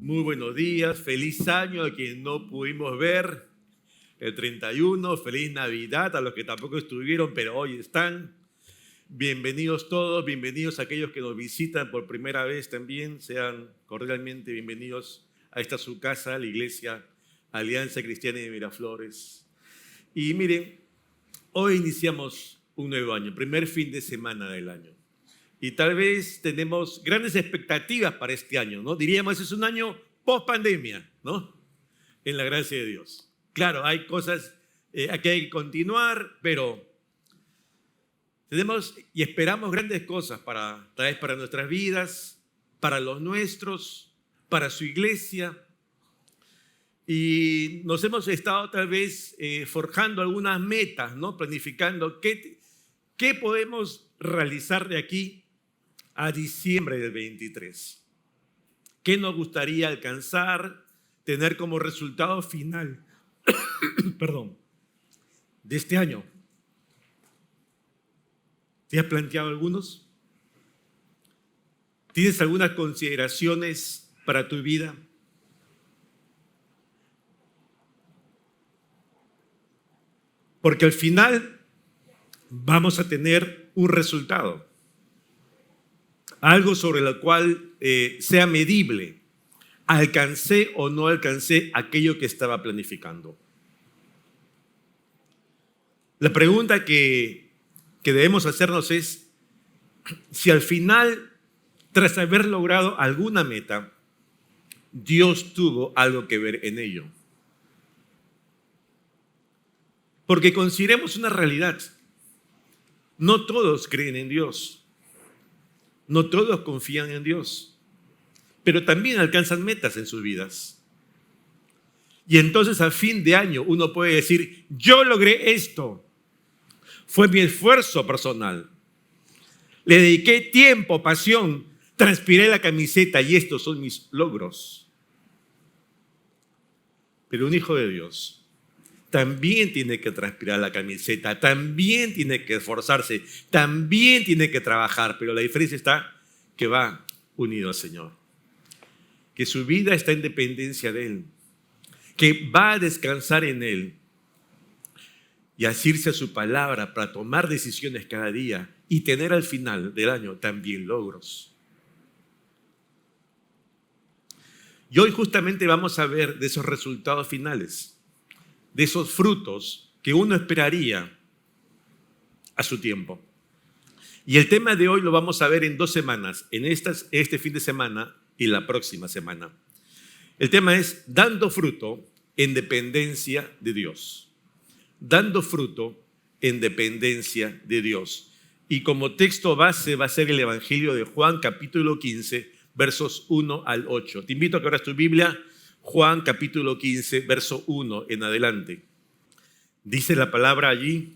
Muy buenos días, feliz año a quien no pudimos ver el 31, feliz Navidad a los que tampoco estuvieron, pero hoy están. Bienvenidos todos, bienvenidos a aquellos que nos visitan por primera vez también, sean cordialmente bienvenidos a esta su casa, la Iglesia Alianza Cristiana de Miraflores. Y miren, hoy iniciamos un nuevo año, primer fin de semana del año. Y tal vez tenemos grandes expectativas para este año, ¿no? Diríamos, es un año post-pandemia, ¿no? En la gracia de Dios. Claro, hay cosas que hay que continuar, pero tenemos y esperamos grandes cosas tal vez para nuestras vidas, para los nuestros, para su iglesia. Y nos hemos estado tal vez forjando algunas metas, ¿no? Planificando qué podemos realizar de aquí a diciembre del 23. ¿Qué nos gustaría alcanzar, tener como resultado final de este año? ¿Te has planteado algunos? ¿Tienes algunas consideraciones para tu vida? Porque al final vamos a tener un resultado. Algo sobre lo cual sea medible. ¿Alcancé o no alcancé aquello que estaba planificando? La pregunta que debemos hacernos es si al final, tras haber logrado alguna meta, Dios tuvo algo que ver en ello. Porque consideremos una realidad. No todos creen en Dios. No todos confían en Dios, pero también alcanzan metas en sus vidas. Y entonces a fin de año uno puede decir, yo logré esto, fue mi esfuerzo personal, le dediqué tiempo, pasión, transpiré la camiseta y estos son mis logros. Pero un hijo de Dios también tiene que transpirar la camiseta, también tiene que esforzarse, también tiene que trabajar, pero la diferencia está que va unido al Señor, que su vida está en dependencia de Él, que va a descansar en Él y asirse a su palabra para tomar decisiones cada día y tener al final del año también logros. Y hoy justamente vamos a ver de esos resultados finales, de esos frutos que uno esperaría a su tiempo. Y el tema de hoy lo vamos a ver en 2 semanas, en este fin de semana y la próxima semana. El tema es dando fruto en dependencia de Dios. Dando fruto en dependencia de Dios. Y como texto base va a ser el Evangelio de Juan, capítulo 15, versos 1 al 8. Te invito a que abras tu Biblia, Juan capítulo 15, verso 1 en adelante. Dice la palabra allí,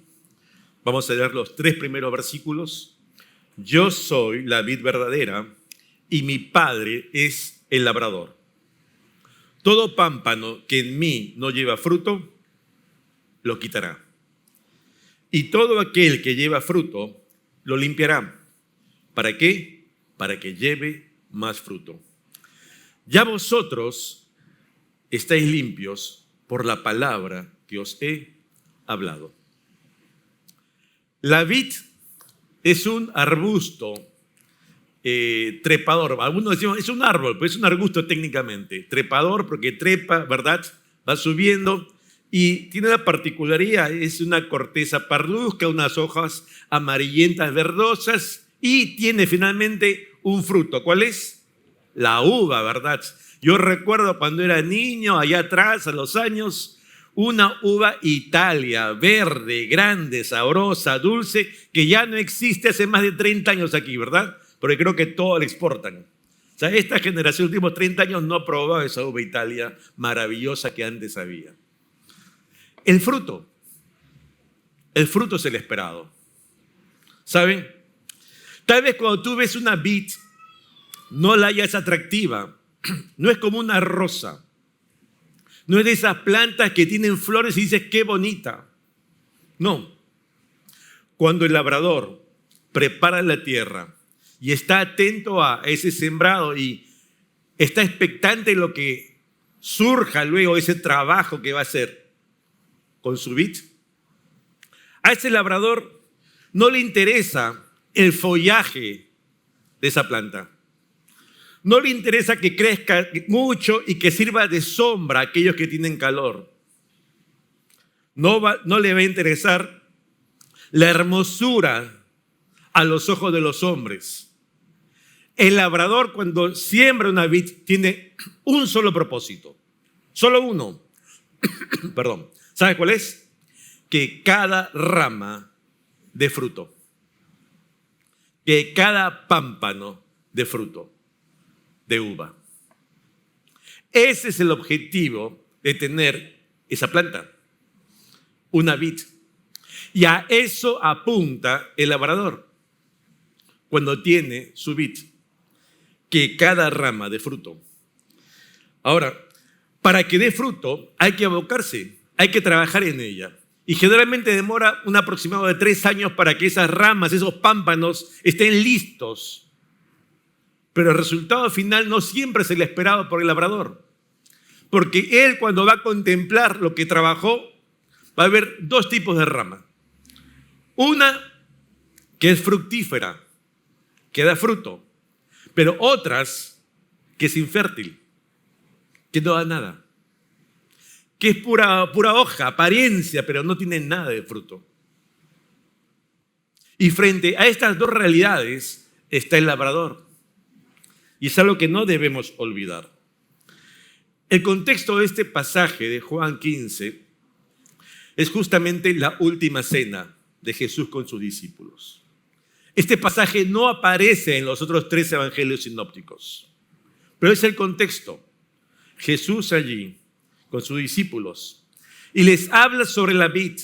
vamos a leer los 3 primeros versículos. Yo soy la vid verdadera y mi Padre es el labrador. Todo pámpano que en mí no lleva fruto, lo quitará. Y todo aquel que lleva fruto, lo limpiará. ¿Para qué? Para que lleve más fruto. Ya vosotros estáis limpios por la palabra que os he hablado. La vid es un arbusto trepador. Algunos decimos, es un árbol, pero es un arbusto técnicamente. Trepador porque trepa, ¿verdad? Va subiendo y tiene la particularidad, es una corteza parduzca, unas hojas amarillentas verdosas y tiene finalmente un fruto. ¿Cuál es? La uva, ¿verdad? Yo recuerdo cuando era niño, allá atrás, a los años, una uva Italia, verde, grande, sabrosa, dulce, que ya no existe hace más de 30 años aquí, ¿verdad? Porque creo que todo la exportan. O sea, esta generación, los últimos 30 años, no ha probado esa uva Italia maravillosa que antes había. El fruto es el esperado. ¿Saben? Tal vez cuando tú ves una vid, no la hayas atractiva. No es como una rosa. No es de esas plantas que tienen flores y dices, qué bonita. No. Cuando el labrador prepara la tierra y está atento a ese sembrado y está expectante de lo que surja luego, ese trabajo que va a hacer con su vid. A ese labrador no le interesa el follaje de esa planta. No le interesa que crezca mucho y que sirva de sombra a aquellos que tienen calor. No le va a interesar la hermosura a los ojos de los hombres. El labrador, cuando siembra una vid, tiene un solo propósito. Solo uno. Perdón. ¿Sabe cuál es? Que cada rama dé fruto. Que cada pámpano dé fruto de uva. Ese es el objetivo de tener esa planta. Una vid. Y a eso apunta el labrador cuando tiene su vid. Que cada rama dé fruto. Ahora, para que dé fruto hay que abocarse, hay que trabajar en ella. Y generalmente demora un aproximado de 3 años para que esas ramas, esos pámpanos estén listos. Pero el resultado final no siempre es el esperado por el labrador. Porque él, cuando va a contemplar lo que trabajó, va a ver 2 tipos de rama. Una que es fructífera, que da fruto. Pero otras que es infértil, que no da nada. Que es pura hoja, apariencia, pero no tiene nada de fruto. Y frente a estas 2 realidades está el labrador. Y es algo que no debemos olvidar. El contexto de este pasaje de Juan 15 es justamente la última cena de Jesús con sus discípulos. Este pasaje no aparece en los otros 3 evangelios sinópticos, pero es el contexto. Jesús allí con sus discípulos y les habla sobre la vid.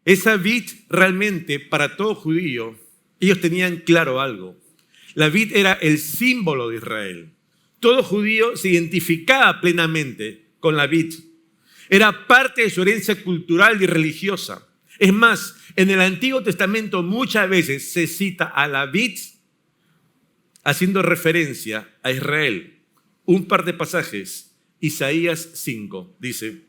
Esa vid realmente para todo judío, ellos tenían claro algo. La vid era el símbolo de Israel. Todo judío se identificaba plenamente con la vid. Era parte de su herencia cultural y religiosa. Es más, en el Antiguo Testamento muchas veces se cita a la vid haciendo referencia a Israel. Un par de pasajes, Isaías 5, dice: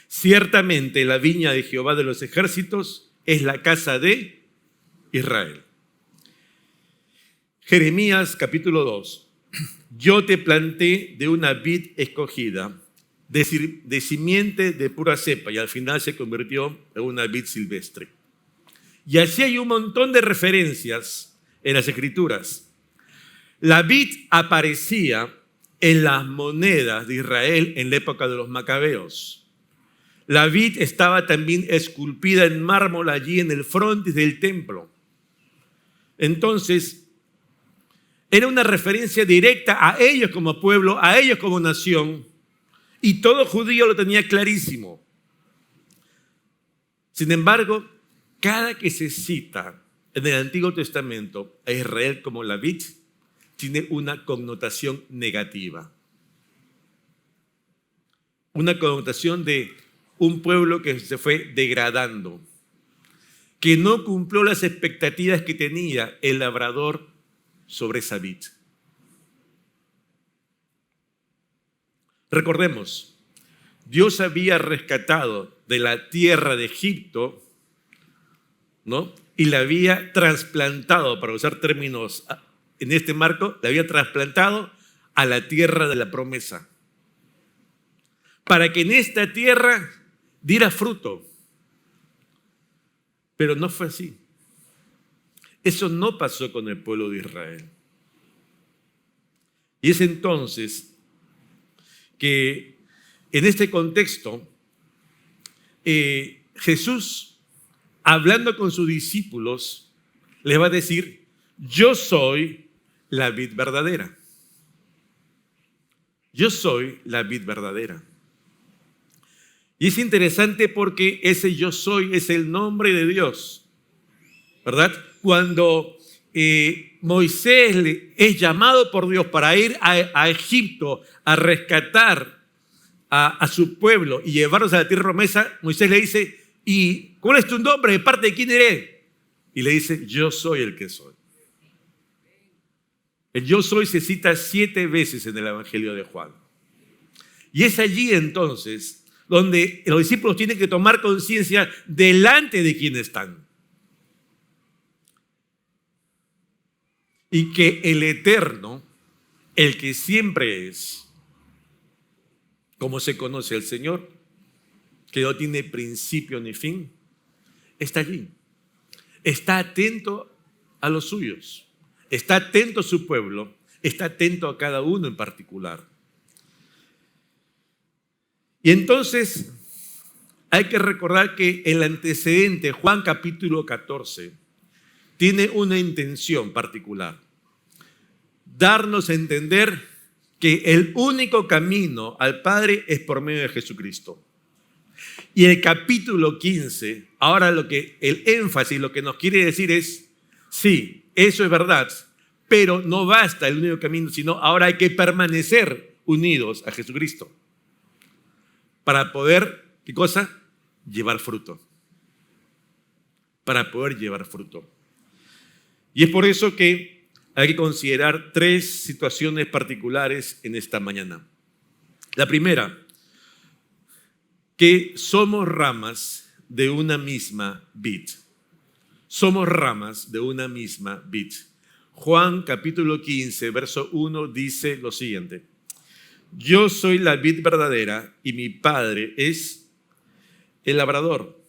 ciertamente la viña de Jehová de los ejércitos es la casa de Israel. Jeremías capítulo 2, yo te planté de una vid escogida, de simiente de pura cepa, y al final se convirtió en una vid silvestre. Y así hay un montón de referencias en las Escrituras. La vid aparecía en las monedas de Israel en la época de los macabeos. La vid estaba también esculpida en mármol allí en el frontis del templo. Entonces, era una referencia directa a ellos como pueblo, a ellos como nación. Y todo judío lo tenía clarísimo. Sin embargo, cada que se cita en el Antiguo Testamento a Israel como la vid, tiene una connotación negativa. Una connotación de un pueblo que se fue degradando, que no cumplió las expectativas que tenía el labrador sobre esa vid. Recordemos, Dios había rescatado de la tierra de Egipto, ¿no? Y la había trasplantado, para usar términos en este marco, la había trasplantado a la tierra de la promesa, para que en esta tierra diera fruto. Pero no fue así. Eso no pasó con el pueblo de Israel. Y es entonces que en este contexto, Jesús, hablando con sus discípulos, les va a decir: yo soy la vid verdadera. Yo soy la vid verdadera. Y es interesante porque ese yo soy es el nombre de Dios, ¿verdad? Cuando Moisés es llamado por Dios para ir a Egipto a rescatar a su pueblo y llevarlos a la tierra promesa, Moisés le dice: ¿y cuál es tu nombre? ¿De parte de quién eres? Y le dice: yo soy el que soy. El yo soy se cita 7 veces en el Evangelio de Juan. Y es allí entonces donde los discípulos tienen que tomar conciencia delante de quién están. Y que el eterno, el que siempre es, como se conoce al Señor, que no tiene principio ni fin, está allí. Está atento a los suyos. Está atento a su pueblo. Está atento a cada uno en particular. Y entonces hay que recordar que el antecedente, Juan capítulo 14, tiene una intención particular. Darnos a entender que el único camino al Padre es por medio de Jesucristo. Y el capítulo 15, ahora el énfasis, lo que nos quiere decir es, sí, eso es verdad, pero no basta el único camino, sino ahora hay que permanecer unidos a Jesucristo para poder, ¿qué cosa? Llevar fruto. Para poder llevar fruto. Y es por eso que hay que considerar 3 situaciones particulares en esta mañana. La primera, que somos ramas de una misma vid. Somos ramas de una misma vid. Juan capítulo 15, verso 1 dice lo siguiente: yo soy la vid verdadera y mi Padre es el labrador.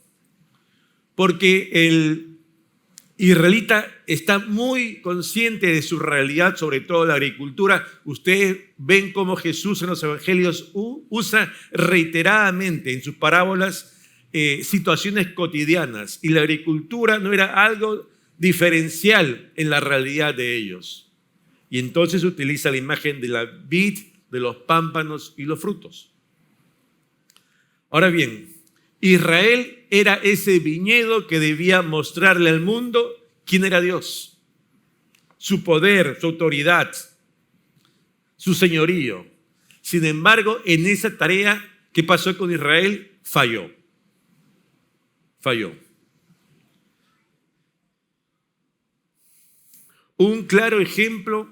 Porque el israelita está muy consciente de su realidad, sobre todo la agricultura. Ustedes ven cómo Jesús en los evangelios usa reiteradamente en sus parábolas situaciones cotidianas, y la agricultura no era algo diferencial en la realidad de ellos. Y entonces utiliza la imagen de la vid, de los pámpanos y los frutos. Ahora bien, Israel era ese viñedo que debía mostrarle al mundo quién era Dios, su poder, su autoridad, su señorío. Sin embargo, en esa tarea, ¿qué pasó con Israel? Falló. Un claro ejemplo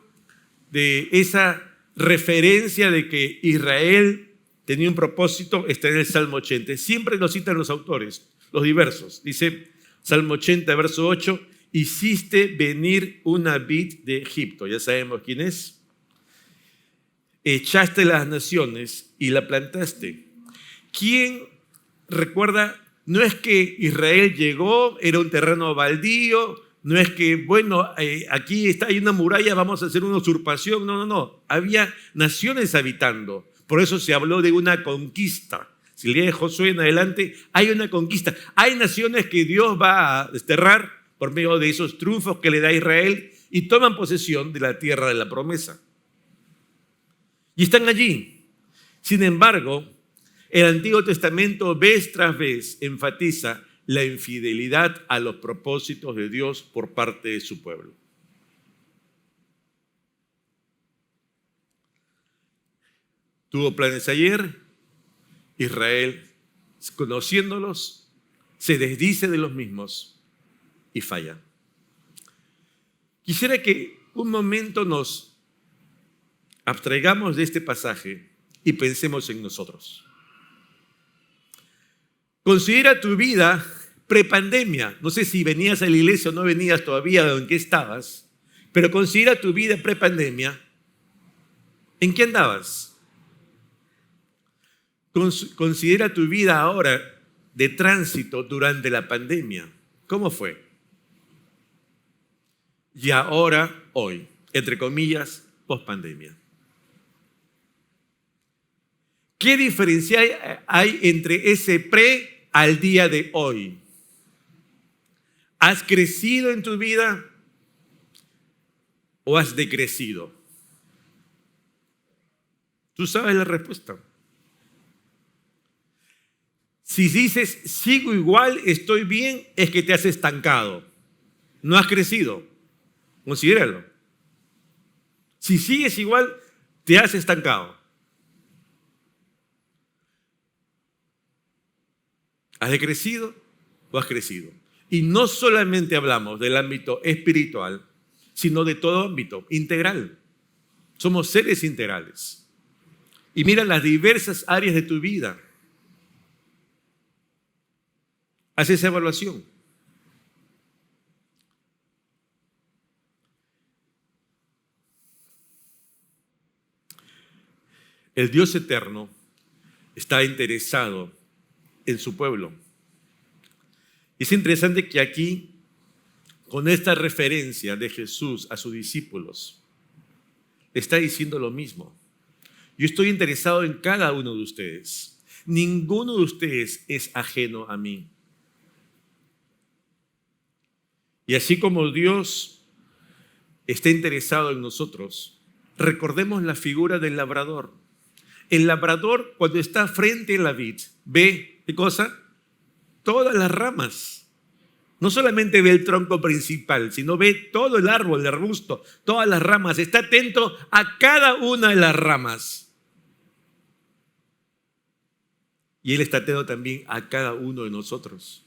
de esa referencia de que Israel tenía un propósito está en el Salmo 80. Siempre lo citan los autores, los diversos. Dice Salmo 80, verso 8, hiciste venir una vid de Egipto. Ya sabemos quién es. Echaste las naciones y la plantaste. ¿Quién recuerda? No es que Israel llegó, era un terreno baldío, no es que, bueno, aquí hay una muralla, vamos a hacer una usurpación. No. Había naciones habitando. Por eso se habló de una conquista. Si lee Josué en adelante, hay una conquista. Hay naciones que Dios va a desterrar por medio de esos triunfos que le da a Israel y toman posesión de la tierra de la promesa. Y están allí. Sin embargo, el Antiguo Testamento vez tras vez enfatiza la infidelidad a los propósitos de Dios por parte de su pueblo. Tuvo planes ayer, Israel, conociéndolos, se desdice de los mismos y falla. Quisiera que un momento nos abstraigamos de este pasaje y pensemos en nosotros. Considera tu vida prepandemia. No sé si venías a la iglesia o no venías todavía de donde estabas, pero considera tu vida prepandemia. ¿En qué andabas? Considera tu vida ahora de tránsito durante la pandemia. ¿Cómo fue? Y ahora, hoy, entre comillas, pospandemia. ¿Qué diferencia hay entre ese pre al día de hoy? ¿Has crecido en tu vida o has decrecido? Tú sabes la respuesta. Si dices, sigo igual, estoy bien, es que te has estancado. No has crecido. Considéralo. Si sigues igual, te has estancado. ¿Has decrecido o has crecido? Y no solamente hablamos del ámbito espiritual, sino de todo ámbito, integral. Somos seres integrales. Y mira las diversas áreas de tu vida. Haz esa evaluación. El Dios eterno está interesado en su pueblo. Es interesante que aquí, con esta referencia de Jesús a sus discípulos, está diciendo lo mismo. Yo estoy interesado en cada uno de ustedes. Ninguno de ustedes es ajeno a mí. Y así como Dios está interesado en nosotros, recordemos la figura del labrador. El labrador, cuando está frente a la vid, ve, ¿qué cosa? Todas las ramas. No solamente ve el tronco principal, sino ve todo el árbol, el arbusto, todas las ramas. Está atento a cada una de las ramas. Y Él está atento también a cada uno de nosotros.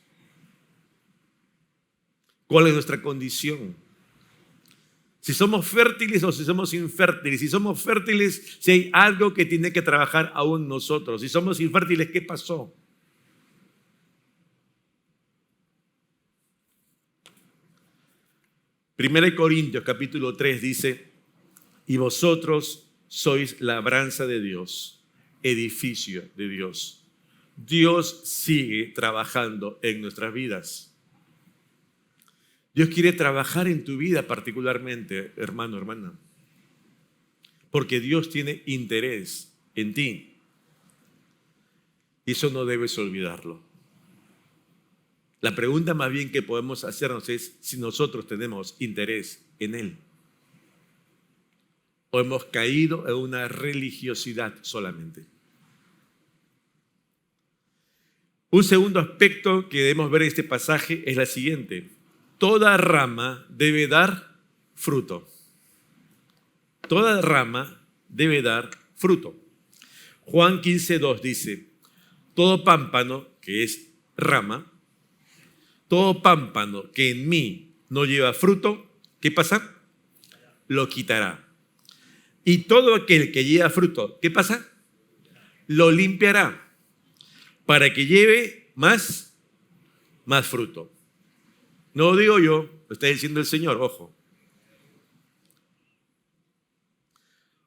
¿Cuál es nuestra condición? Si somos fértiles o si somos infértiles. Si somos fértiles, si hay algo que tiene que trabajar aún nosotros. Si somos infértiles, ¿qué pasó? Primera de Corintios capítulo 3 dice: y vosotros sois labranza de Dios, edificio de Dios. Dios sigue trabajando en nuestras vidas. Dios quiere trabajar en tu vida particularmente, hermano, hermana. Porque Dios tiene interés en ti. Y eso no debes olvidarlo. La pregunta más bien que podemos hacernos es si nosotros tenemos interés en Él. O hemos caído en una religiosidad solamente. Un segundo aspecto que debemos ver en este pasaje es la siguiente. Toda rama debe dar fruto. Toda rama debe dar fruto. Juan 15:2 dice: todo pámpano que es rama, todo pámpano que en mí no lleva fruto, ¿qué pasa? Lo quitará. Y todo aquel que lleva fruto, ¿qué pasa? Lo limpiará para que lleve más fruto. No lo digo yo, lo está diciendo el Señor, ojo.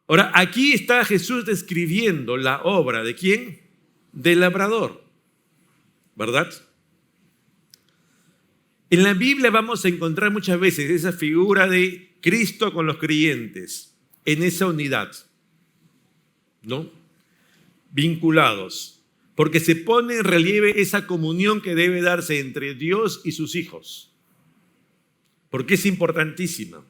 Ahora, aquí está Jesús describiendo la obra ¿de quién? Del labrador, ¿verdad? En la Biblia vamos a encontrar muchas veces esa figura de Cristo con los creyentes, en esa unidad, ¿no? Vinculados, porque se pone en relieve esa comunión que debe darse entre Dios y sus hijos. Porque es importantísima.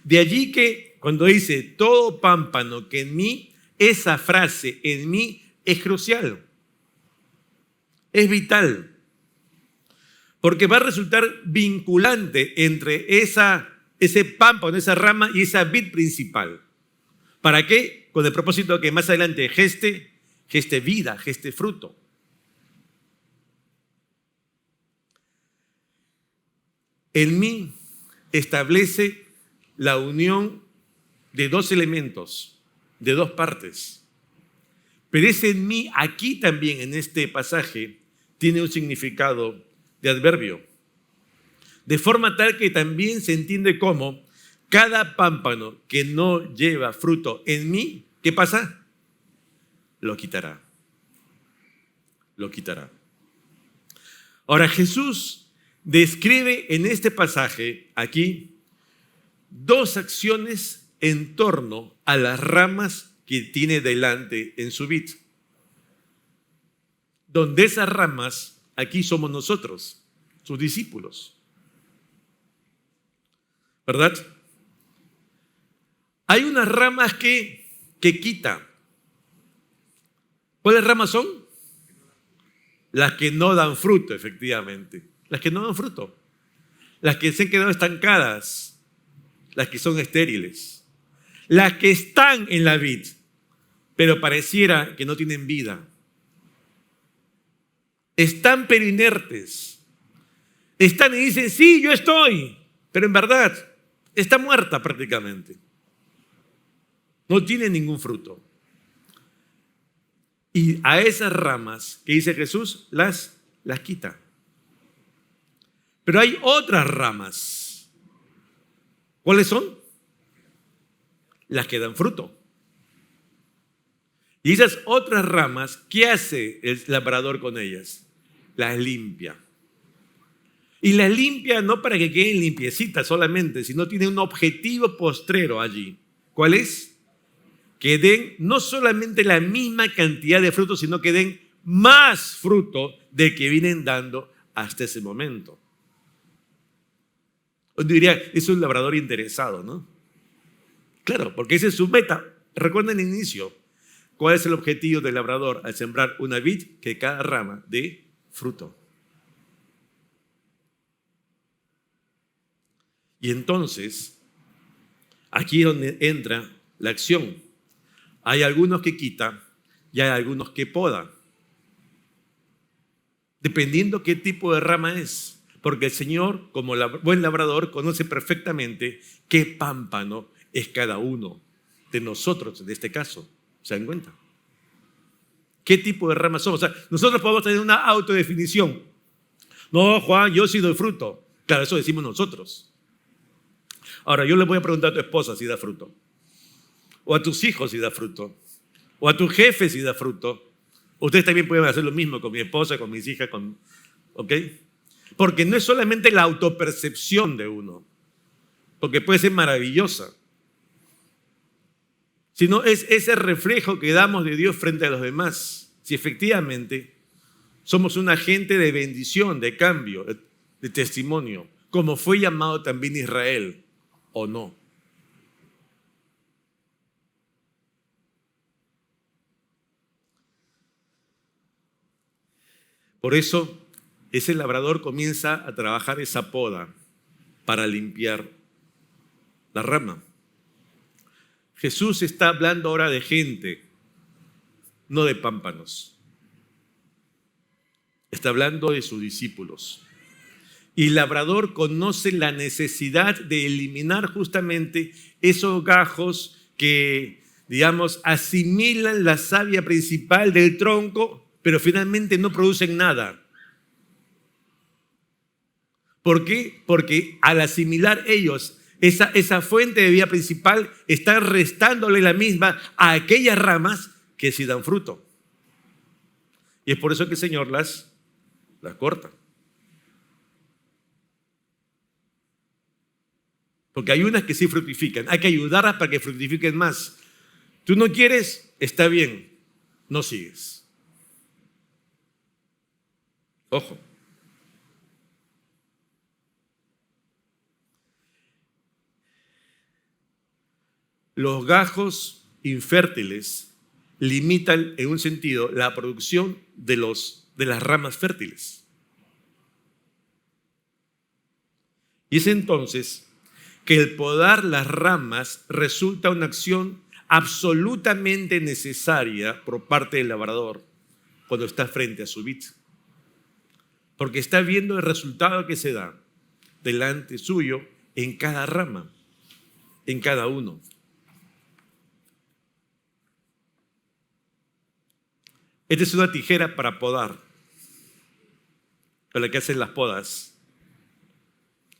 De allí que cuando dice todo pámpano que en mí, esa frase en mí es crucial. Es vital. Porque va a resultar vinculante entre ese pámpano, esa rama y esa vid principal. ¿Para qué? Con el propósito de que más adelante geste vida, geste fruto. En mí establece la unión de dos elementos, de dos partes. Pero ese en mí, aquí también en este pasaje, tiene un significado de adverbio. De forma tal que también se entiende como cada pámpano que no lleva fruto en mí, ¿qué pasa? Lo quitará. Lo quitará. Ahora Jesús describe en este pasaje aquí dos acciones en torno a las ramas que tiene delante en su vid. Donde esas ramas, aquí somos nosotros, sus discípulos. ¿Verdad? Hay unas ramas que quita. ¿Cuáles ramas son? Las que no dan fruto, efectivamente. Las que no dan fruto. Las que se han quedado estancadas. Las que son estériles. Las que están en la vid, pero pareciera que no tienen vida. Están pero inertes. Están y dicen, sí, yo estoy, pero en verdad está muerta prácticamente. no tienen ningún fruto. Y a esas ramas que dice Jesús, las quita. Pero hay otras ramas. ¿Cuáles son? Las que dan fruto. Y esas otras ramas, ¿qué hace el labrador con ellas? Las limpia. Y las limpia no para que queden limpiecitas solamente, sino tiene un objetivo postrero allí. ¿Cuál es? Que den no solamente la misma cantidad de frutos, sino que den más fruto del que vienen dando hasta ese momento. Yo diría, es un labrador interesado, ¿no? Claro, porque esa es su meta. Recuerden el inicio. ¿Cuál es el objetivo del labrador al sembrar una vid? Que cada rama dé fruto. Y entonces, aquí es donde entra la acción. Hay algunos que quita y hay algunos que poda. Dependiendo qué tipo de rama es. Porque el Señor, como buen labrador, conoce perfectamente qué pámpano es cada uno de nosotros, en este caso. ¿Se dan cuenta? ¿Qué tipo de ramas somos? O sea, nosotros podemos tener una autodefinición. No, Juan, yo sí doy fruto. Claro, eso decimos nosotros. Ahora, yo le voy a preguntar a tu esposa si da fruto. O a tus hijos si da fruto. O a tu jefe si da fruto. Ustedes también pueden hacer lo mismo con mi esposa, con mis hijas, ¿ok? Porque no es solamente la autopercepción de uno, porque puede ser maravillosa, sino es ese reflejo que damos de Dios frente a los demás. Si efectivamente somos un agente de bendición, de cambio, de testimonio, como fue llamado también Israel, o no. Por eso, ese labrador comienza a trabajar esa poda para limpiar la rama. Jesús está hablando ahora de gente, no de pámpanos. Está hablando de sus discípulos. Y el labrador conoce la necesidad de eliminar justamente esos gajos que, digamos, asimilan la savia principal del tronco, pero finalmente no producen nada. ¿Por qué? Porque al asimilar ellos esa fuente de vida principal, están restándole la misma a aquellas ramas que sí dan fruto. Y es por eso que el Señor las corta. Porque hay unas que sí fructifican. Hay que ayudarlas para que fructifiquen más. Tú no quieres, está bien, no sigues. Ojo. Los gajos infértiles limitan en un sentido la producción de las ramas fértiles. Y es entonces que el podar las ramas resulta una acción absolutamente necesaria por parte del labrador cuando está frente a su vid. Porque está viendo el resultado que se da delante suyo en cada rama, en cada uno. Esta es una tijera para podar, con la que hacen las podas.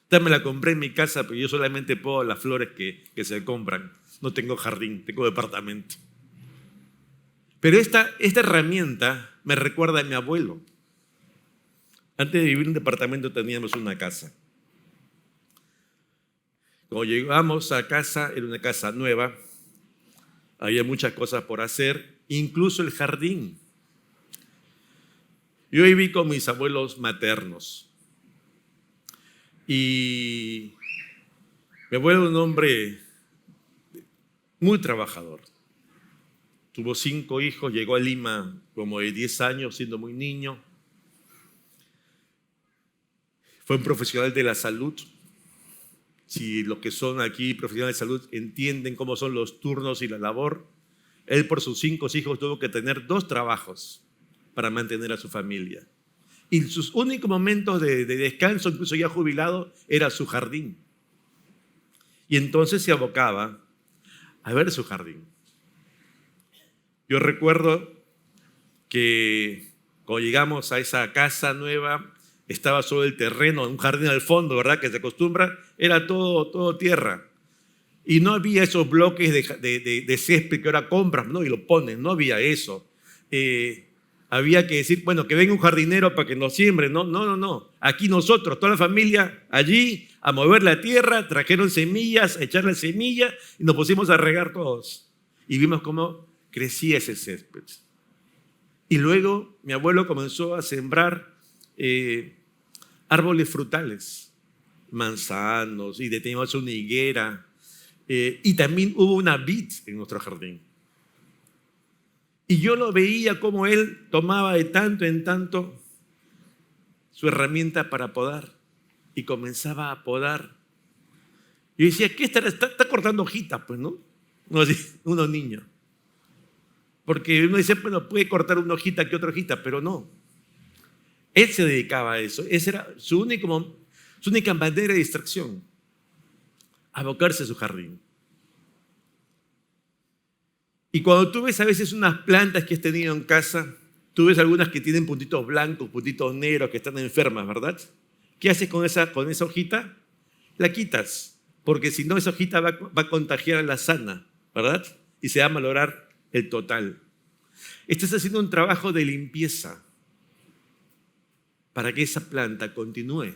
Esta me la compré en mi casa, pero yo solamente podo las flores que se compran. No tengo jardín, tengo departamento. Pero esta herramienta me recuerda a mi abuelo. Antes de vivir en un departamento teníamos una casa. Cuando llegamos a casa, era una casa nueva, había muchas cosas por hacer, incluso el jardín. Yo viví con mis abuelos maternos y mi abuelo era un hombre muy trabajador. Tuvo 5 hijos, llegó a Lima como de 10 años, siendo muy niño. Fue un profesional de la salud. Si los que son aquí profesionales de salud entienden cómo son los turnos y la labor, él por sus 5 hijos tuvo que tener 2 trabajos para mantener a su familia. Y sus únicos momentos de descanso, incluso ya jubilado, era su jardín. Y entonces se abocaba a ver su jardín. Yo recuerdo que cuando llegamos a esa casa nueva, estaba solo el terreno, un jardín al fondo, ¿verdad? Que se acostumbra, era todo tierra. Y no había esos bloques de césped que ahora compras, ¿no? Y lo pones, no había eso. Había que decir, bueno, que venga un jardinero para que nos siembre. No, no, no, no. Aquí nosotros, toda la familia, allí, a mover la tierra, trajeron semillas, a echar la semilla y nos pusimos a regar todos. Y vimos cómo crecía ese césped. Y luego mi abuelo comenzó a sembrar árboles frutales, manzanos, y teníamos una higuera. Y también hubo una vid en nuestro jardín. Y yo lo veía como él tomaba de tanto en tanto su herramienta para podar y comenzaba a podar. Yo decía, ¿qué está cortando hojitas? Pues, ¿no? Unos niños. Porque uno dice, bueno, puede cortar una hojita que otra hojita, pero no. Él se dedicaba a eso. Esa era su única manera de distracción. Abocarse a su jardín. Y cuando tú ves a veces unas plantas que has tenido en casa, tú ves algunas que tienen puntitos blancos, puntitos negros, que están enfermas, ¿verdad? ¿Qué haces con esa hojita? La quitas, porque si no esa hojita va a contagiar a la sana, ¿verdad? Y se va a malograr el total. Estás haciendo un trabajo de limpieza para que esa planta continúe.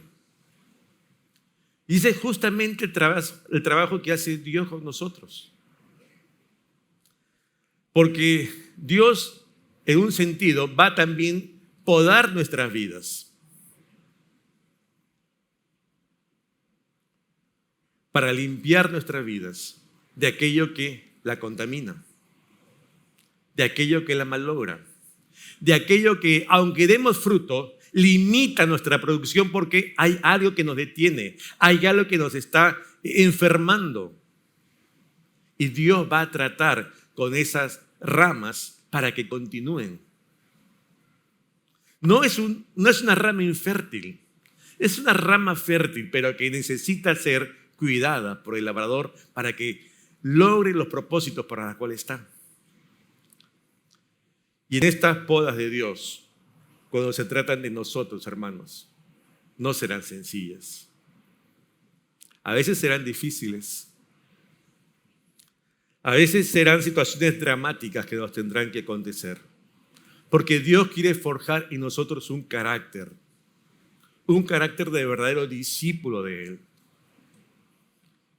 Y ese es justamente el trabajo que hace Dios con nosotros. Porque Dios, en un sentido, va también a podar nuestras vidas para limpiar nuestras vidas de aquello que la contamina, de aquello que la malogra, de aquello que, aunque demos fruto, limita nuestra producción porque hay algo que nos detiene, hay algo que nos está enfermando. Y Dios va a tratar con esas ramas para que continúen. No es una rama infértil, es una rama fértil, pero que necesita ser cuidada por el labrador para que logre los propósitos para los cuales está. Y en estas podas de Dios, cuando se tratan de nosotros, hermanos, no serán sencillas. A veces serán difíciles. A veces serán situaciones dramáticas que nos tendrán que acontecer. Porque Dios quiere forjar en nosotros un carácter de verdadero discípulo de Él,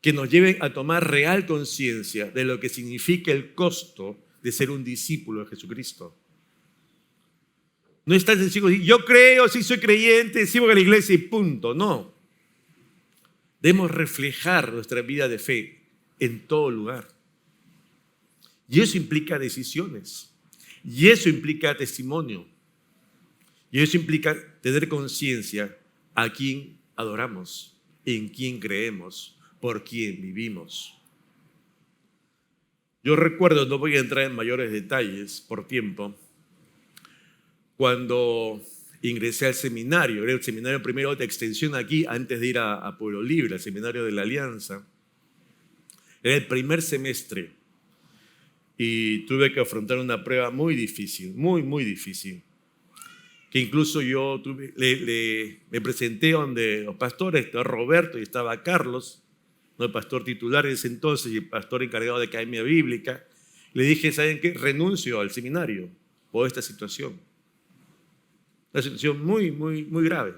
que nos lleve a tomar real conciencia de lo que significa el costo de ser un discípulo de Jesucristo. No es tan sencillo decir, yo creo, sí soy creyente, sigo en la iglesia y punto. No. Debemos reflejar nuestra vida de fe en todo lugar. Y eso implica decisiones. Y eso implica testimonio. Y eso implica tener conciencia a quién adoramos, en quién creemos, por quién vivimos. Yo recuerdo, no voy a entrar en mayores detalles por tiempo, cuando ingresé al seminario, era el seminario primero de extensión aquí, antes de ir a Pueblo Libre, al seminario de la Alianza. Era el primer semestre y tuve que afrontar una prueba muy difícil, muy difícil, que incluso yo me presenté donde los pastores, estaba Roberto y estaba Carlos, ¿no? El pastor titular en ese entonces y el pastor encargado de Academia Bíblica. Le dije, ¿saben qué? Renuncio al seminario por esta situación. Una situación muy grave.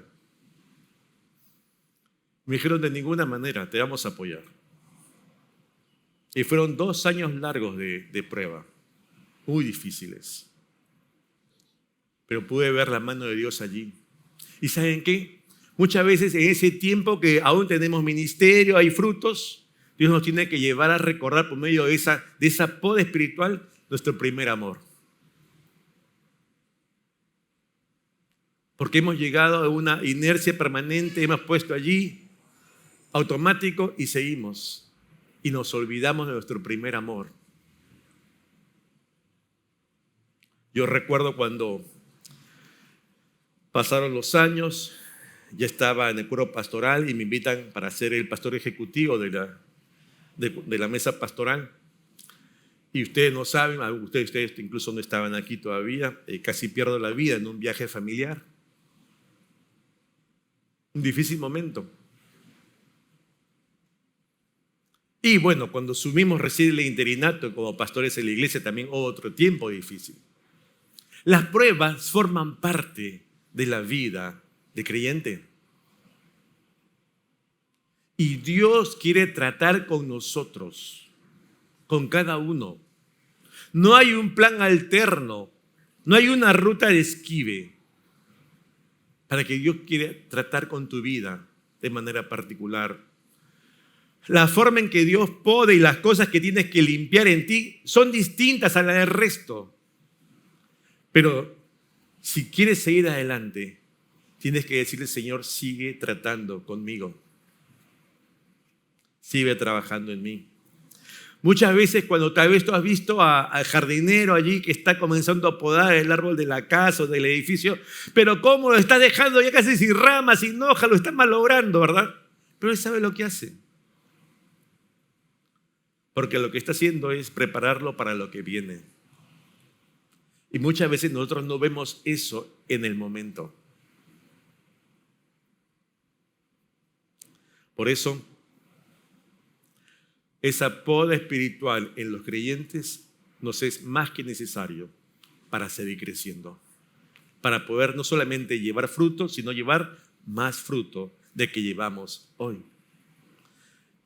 Me dijeron, de ninguna manera, te vamos a apoyar. Y fueron 2 años largos de prueba, muy difíciles. Pero pude ver la mano de Dios allí. ¿Y saben qué? Muchas veces en ese tiempo que aún tenemos ministerio, hay frutos, Dios nos tiene que llevar a recordar por medio de esa poda espiritual nuestro primer amor. Porque hemos llegado a una inercia permanente, hemos puesto allí automático y seguimos. Y nos olvidamos de nuestro primer amor. Yo recuerdo cuando pasaron los años, ya estaba en el cuerpo pastoral y me invitan para ser el pastor ejecutivo de la mesa pastoral. Y ustedes no saben, ustedes incluso no estaban aquí todavía, casi pierdo la vida en un viaje familiar. Un difícil momento. Y bueno, cuando asumimos recién el interinato como pastores en la iglesia, también otro tiempo difícil. Las pruebas forman parte de la vida de creyente. Y Dios quiere tratar con nosotros, con cada uno. No hay un plan alterno, no hay una ruta de esquive para que Dios quiera tratar con tu vida de manera particular. La forma en que Dios pode y las cosas que tienes que limpiar en ti son distintas a las del resto. Pero si quieres seguir adelante, tienes que decirle, Señor, sigue tratando conmigo. Sigue trabajando en mí. Muchas veces cuando tal vez tú has visto al jardinero allí que está comenzando a podar el árbol de la casa o del edificio, pero cómo lo está dejando ya casi sin ramas, sin hojas, lo está malogrando, ¿verdad? Pero él sabe lo que hace. Porque lo que está haciendo es prepararlo para lo que viene. Y muchas veces nosotros no vemos eso en el momento. Por eso, esa poda espiritual en los creyentes nos es más que necesario para seguir creciendo. Para poder no solamente llevar fruto, sino llevar más fruto de que llevamos hoy.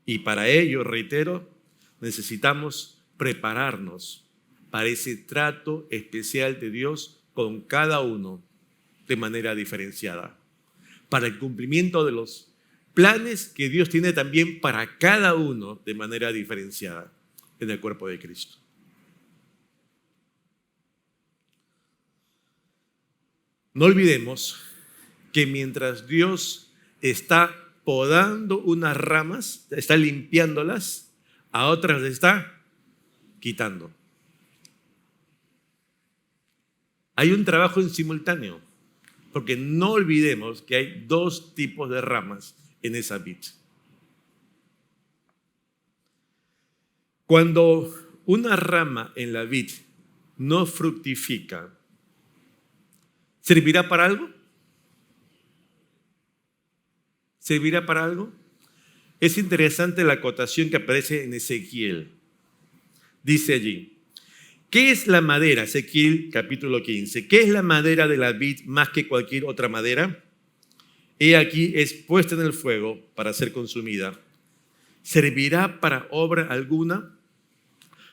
Y para ello, reitero, necesitamos prepararnos para ese trato especial de Dios con cada uno de manera diferenciada, para el cumplimiento de los planes que Dios tiene también para cada uno de manera diferenciada en el cuerpo de Cristo. No olvidemos que mientras Dios está podando unas ramas, está limpiándolas, a otras les está quitando. Hay un trabajo en simultáneo, porque no olvidemos que hay dos tipos de ramas en esa vid. Cuando una rama en la vid no fructifica, ¿servirá para algo? ¿Servirá para algo? Es interesante la acotación que aparece en Ezequiel. Dice allí, ¿qué es la madera? Ezequiel capítulo 15. ¿Qué es la madera de la vid más que cualquier otra madera? He aquí es puesta en el fuego para ser consumida. ¿Servirá para obra alguna?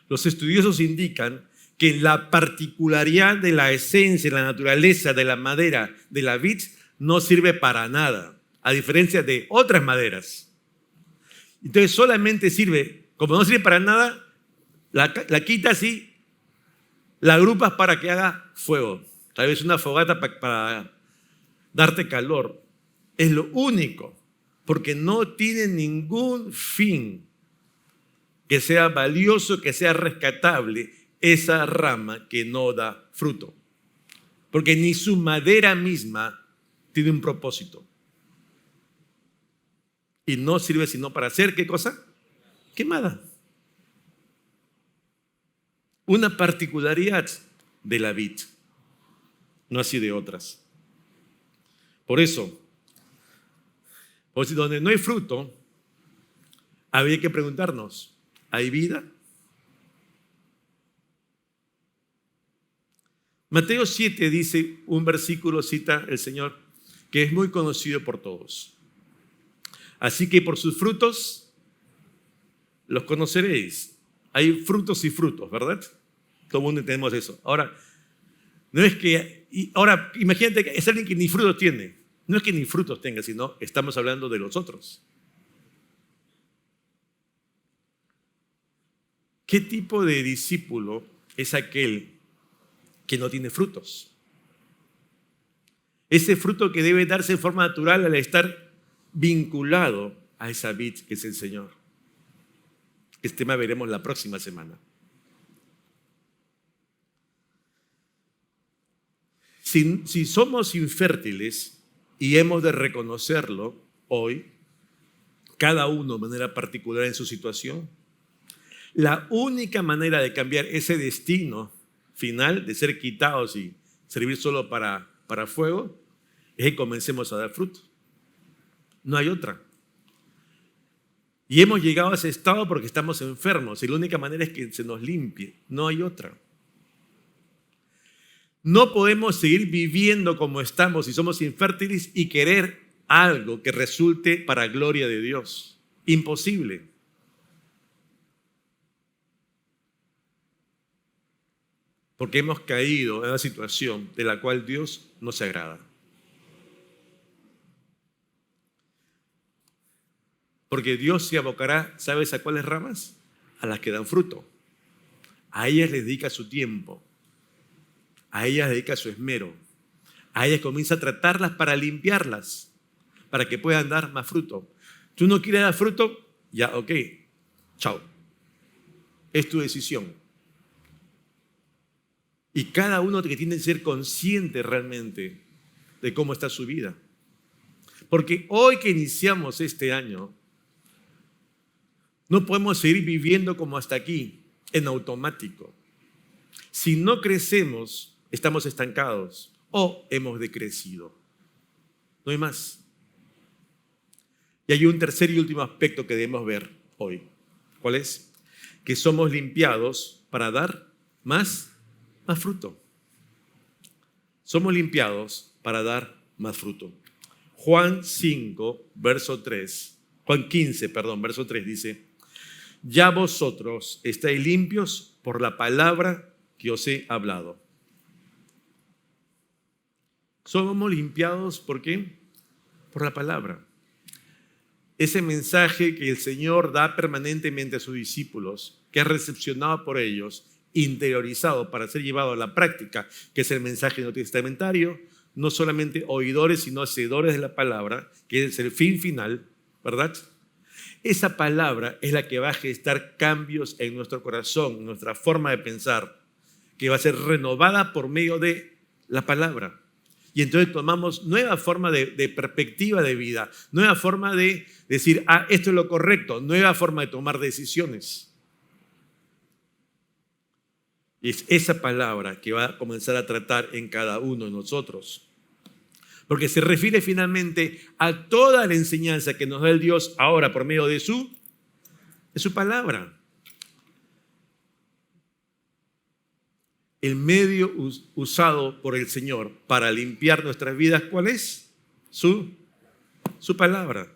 Los estudiosos indican que la particularidad de la esencia, la naturaleza de la madera de la vid no sirve para nada, a diferencia de otras maderas. Entonces solamente sirve, como no sirve para nada, la quitas y la agrupas para que haga fuego. Tal vez una fogata para darte calor. Es lo único, porque no tiene ningún fin que sea valioso, que sea rescatable esa rama que no da fruto. Porque ni su madera misma tiene un propósito. Y no sirve sino para hacer, ¿qué cosa? Quemada. Una particularidad de la vid, no así de otras. Por eso, donde no hay fruto, habría que preguntarnos, ¿hay vida? Mateo 7 dice, un versículo cita el Señor, que es muy conocido por todos. Así que por sus frutos los conoceréis. Hay frutos y frutos, ¿verdad? Todo el mundo entendemos eso. Ahora, no es que, ahora imagínate que es alguien que ni frutos tiene. No es que ni frutos tenga, sino estamos hablando de los otros. ¿Qué tipo de discípulo es aquel que no tiene frutos? Ese fruto que debe darse de forma natural al estar vinculado a esa vid que es el Señor. Este tema veremos la próxima semana. Si somos infértiles, y hemos de reconocerlo hoy, cada uno de manera particular en su situación, La única manera de cambiar ese destino final de ser quitados y servir solo para fuego es que comencemos a dar fruto. No hay otra. Y hemos llegado a ese estado porque estamos enfermos y la única manera es que se nos limpie. No hay otra. No podemos seguir viviendo como estamos si somos infértiles y querer algo que resulte para gloria de Dios. Imposible. Porque hemos caído en una situación de la cual Dios no se agrada. Porque Dios se abocará, ¿sabes a cuáles ramas? A las que dan fruto. A ellas les dedica su tiempo. A ellas dedica su esmero. A ellas comienza a tratarlas para limpiarlas, para que puedan dar más fruto. ¿Tú no quieres dar fruto? Ya, ok, chao. Es tu decisión. Y cada uno que tiene que ser consciente realmente de cómo está su vida. Porque hoy que iniciamos este año, no podemos seguir viviendo como hasta aquí, en automático. Si no crecemos, estamos estancados o hemos decrecido. No hay más. Y hay un tercer y último aspecto que debemos ver hoy. ¿Cuál es? Que somos limpiados para dar más fruto. Somos limpiados para dar más fruto. Juan 15, verso 3 dice: ya vosotros estáis limpios por la palabra que os he hablado. Somos limpiados, ¿por qué? Por la palabra. Ese mensaje que el Señor da permanentemente a sus discípulos, que es recepcionado por ellos, interiorizado para ser llevado a la práctica, que es el mensaje neotestamentario, no solamente oidores, sino hacedores de la palabra, que es el fin final, ¿verdad? Esa palabra es la que va a gestar cambios en nuestro corazón, en nuestra forma de pensar, que va a ser renovada por medio de la palabra. Y entonces tomamos nueva forma de perspectiva de vida, nueva forma de decir, esto es lo correcto, nueva forma de tomar decisiones. Y es esa palabra que va a comenzar a tratar en cada uno de nosotros. Porque se refiere finalmente a toda la enseñanza que nos da el Dios ahora por medio de su palabra. El medio usado por el Señor para limpiar nuestras vidas, ¿cuál es? Su palabra.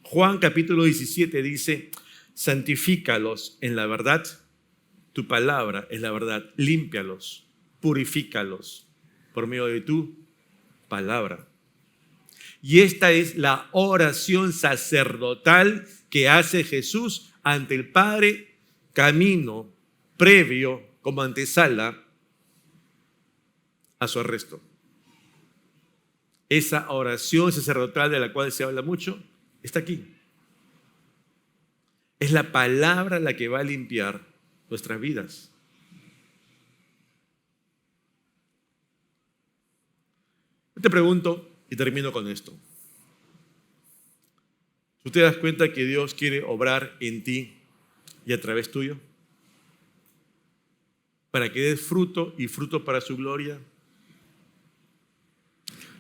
Juan capítulo 17 dice: santifícalos en la verdad, tu palabra es la verdad, límpialos, purifícalos por medio de tu palabra. Y esta es la oración sacerdotal que hace Jesús ante el Padre, camino previo como antesala a su arresto. Esa oración sacerdotal de la cual se habla mucho está aquí. Es la palabra la que va a limpiar nuestras vidas. Yo te pregunto, y termino con esto. ¿Tú te das cuenta que Dios quiere obrar en ti y a través tuyo? Para que des fruto y fruto para su gloria.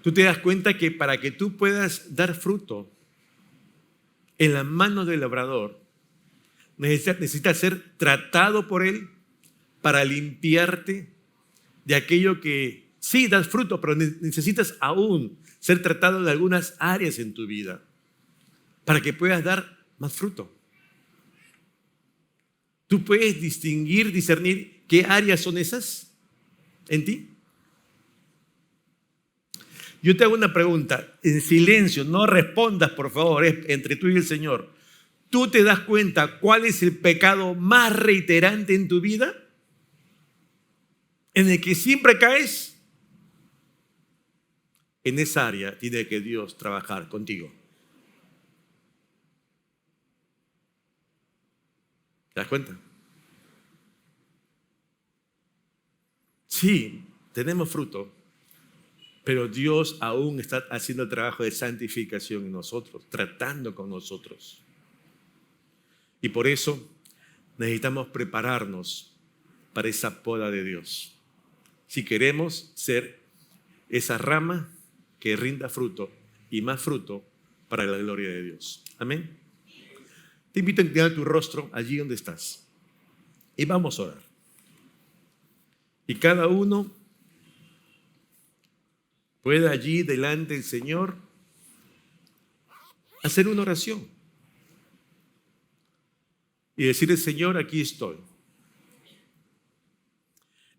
¿Tú te das cuenta que para que tú puedas dar fruto en las manos del labrador, necesitas ser tratado por él para limpiarte de aquello que sí das fruto, pero necesitas aún ser tratado de algunas áreas en tu vida para que puedas dar más fruto? ¿Tú puedes discernir qué áreas son esas en ti? Yo te hago una pregunta, en silencio, no respondas por favor, es entre tú y el Señor. ¿Tú te das cuenta cuál es el pecado más reiterante en tu vida? ¿En el que siempre caes? En esa área tiene que Dios trabajar contigo. ¿Te das cuenta? Sí, tenemos fruto, pero Dios aún está haciendo el trabajo de santificación en nosotros, tratando con nosotros. Y por eso necesitamos prepararnos para esa poda de Dios. Si queremos ser esa rama que rinda fruto y más fruto para la gloria de Dios. Amén. Te invito a inclinar tu rostro allí donde estás. Y vamos a orar. Y cada uno puede allí delante del Señor hacer una oración. Y decirle, Señor, aquí estoy.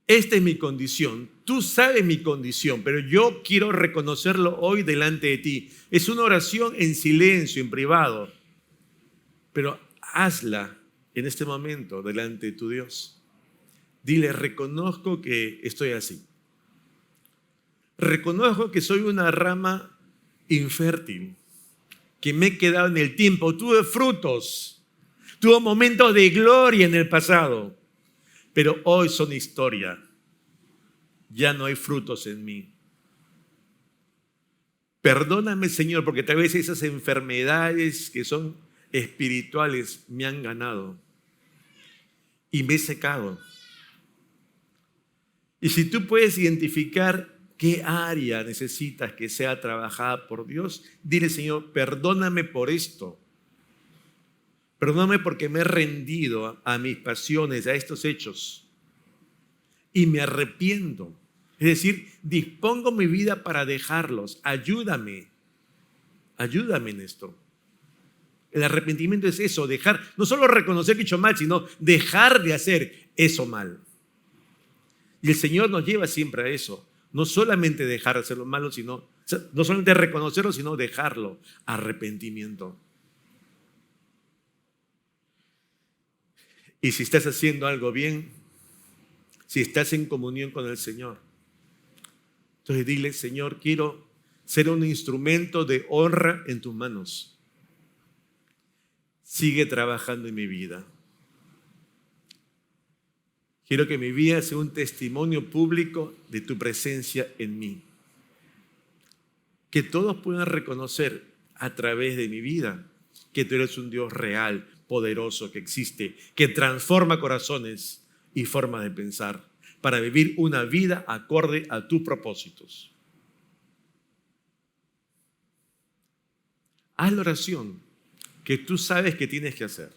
Esta es mi condición. Tú sabes mi condición, pero yo quiero reconocerlo hoy delante de ti. Es una oración en silencio, en privado. Pero hazla en este momento delante de tu Dios. Dile, reconozco que estoy así. Reconozco que soy una rama infértil, que me he quedado en el tiempo. Tuve frutos, tuve momentos de gloria en el pasado, pero hoy son historia. Ya no hay frutos en mí. Perdóname, Señor, porque tal vez esas enfermedades que son espirituales me han ganado y me he secado. Y si tú puedes identificar qué área necesitas que sea trabajada por Dios, dile, Señor, perdóname por esto. Perdóname porque me he rendido a mis pasiones, a estos hechos. Y me arrepiento. Es decir, dispongo mi vida para dejarlos. Ayúdame. Ayúdame en esto. El arrepentimiento es eso, dejar, no solo reconocer que he hecho mal, sino dejar de hacer eso mal. Y el Señor nos lleva siempre a eso. No solamente dejar de hacer lo malo, sino, no solamente reconocerlo, sino dejarlo. Arrepentimiento. Y si estás haciendo algo bien, si estás en comunión con el Señor, entonces dile, Señor, quiero ser un instrumento de honra en tus manos. Sigue trabajando en mi vida. Quiero que mi vida sea un testimonio público de tu presencia en mí. Que todos puedan reconocer a través de mi vida que tú eres un Dios real, poderoso, que existe, que transforma corazones y forma de pensar para vivir una vida acorde a tus propósitos. Haz la oración que tú sabes que tienes que hacer.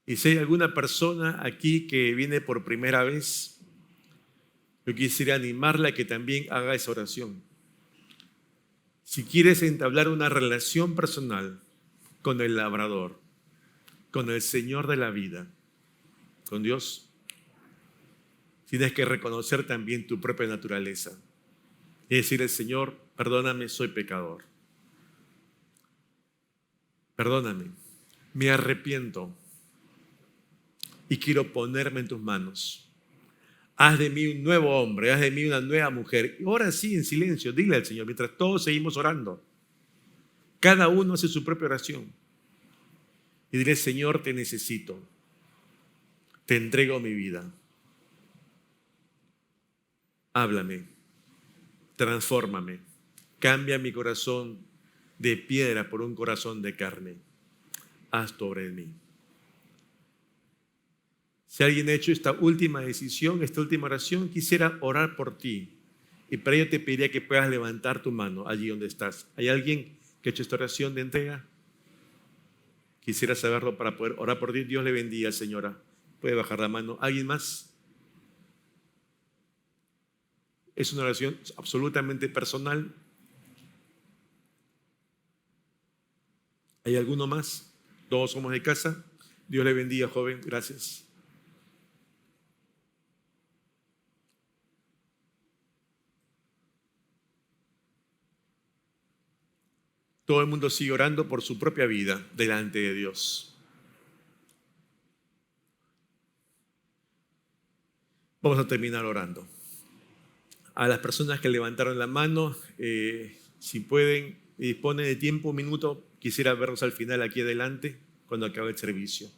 Y si hay alguna persona aquí que viene por primera vez, yo quisiera animarla a que también haga esa oración. Si quieres entablar una relación personal con el labrador, con el Señor de la vida, con Dios, tienes que reconocer también tu propia naturaleza. Y decirle, Señor, perdóname, soy pecador. Perdóname, me arrepiento y quiero ponerme en tus manos. Haz de mí un nuevo hombre, haz de mí una nueva mujer. Y ahora sí, en silencio, dile al Señor, mientras todos seguimos orando. Cada uno hace su propia oración. Y dile, Señor, te necesito. Te entrego mi vida. Háblame, transfórmame, cambia mi corazón de piedra por un corazón de carne. Haz tu obra en mí. Si alguien ha hecho esta última decisión, esta última oración, quisiera orar por ti. Y para ello te pediría que puedas levantar tu mano allí donde estás. ¿Hay alguien que ha hecho esta oración de entrega? Quisiera saberlo para poder orar por ti. Dios le bendiga, señora. Puede bajar la mano. ¿Alguien más? Es una oración absolutamente personal. ¿Hay alguno más? Todos somos de casa. Dios le bendiga, joven. Gracias. Todo el mundo sigue orando por su propia vida delante de Dios. Vamos a terminar orando. A las personas que levantaron la mano, si pueden y disponen de tiempo, un minuto, quisiera verlos al final aquí adelante cuando acabe el servicio.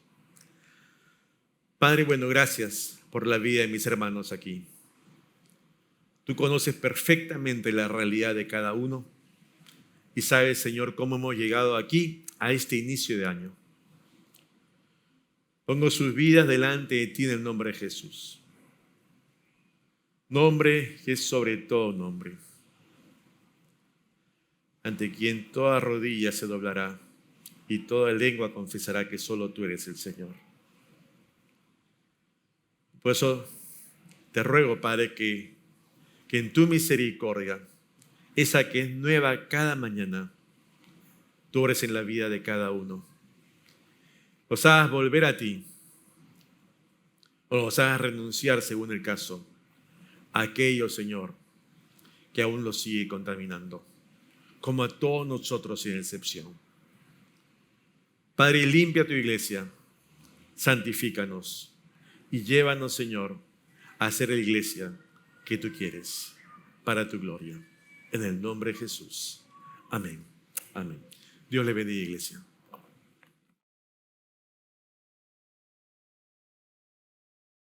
Padre, bueno, gracias por la vida de mis hermanos aquí. Tú conoces perfectamente la realidad de cada uno y sabes, Señor, cómo hemos llegado aquí a este inicio de año. Pongo sus vidas delante de ti en el nombre de Jesús. Nombre que es sobre todo nombre, ante quien toda rodilla se doblará y toda lengua confesará que solo tú eres el Señor. Por eso te ruego, Padre, que en tu misericordia, esa que es nueva cada mañana, tú obres en la vida de cada uno. Los hagas volver a ti, o los hagas renunciar, según el caso, a aquello, Señor, que aún los sigue contaminando, como a todos nosotros sin excepción. Padre, limpia tu iglesia, santifícanos y llévanos, Señor, a ser la iglesia que tú quieres para tu gloria. En el nombre de Jesús. Amén. Amén. Dios le bendiga, iglesia.